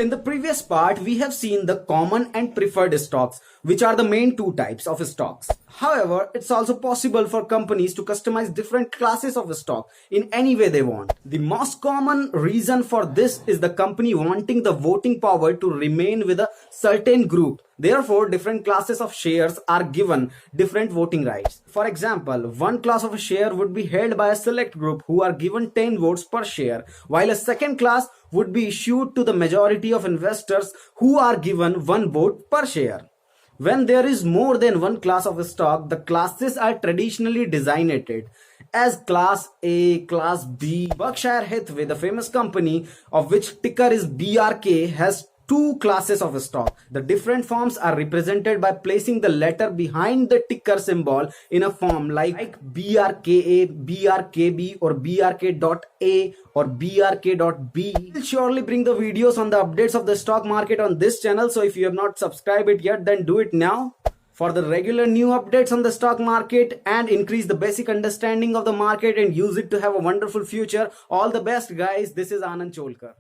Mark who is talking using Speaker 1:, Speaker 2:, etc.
Speaker 1: In the previous part, we have seen the common and preferred stocks, which are the main two types of stocks. However, it's also possible for companies to customize different classes of stock in any way they want. The most common reason for this is the company wanting the voting power to remain with a certain group. Therefore, different classes of shares are given different voting rights. For example, one class of a share would be held by a select group who are given 10 votes per share, while a second class would be issued to the majority of investors who are given 1 vote per share. When there is more than one class of stock, the classes are traditionally designated as Class A, Class B. Berkshire Hathaway, the famous company of which ticker is BRK, has two classes of stock. The different forms are represented by placing the letter behind the ticker symbol in a form like BRKA, BRKB or BRK.A or BRK.B. We'll surely bring the videos on the updates of the stock market on this channel, so if you have not subscribed it yet, then do it now. For the regular new updates on the stock market and increase the basic understanding of the market and use it to have a wonderful future. All the best guys, this is Anand Cholkar.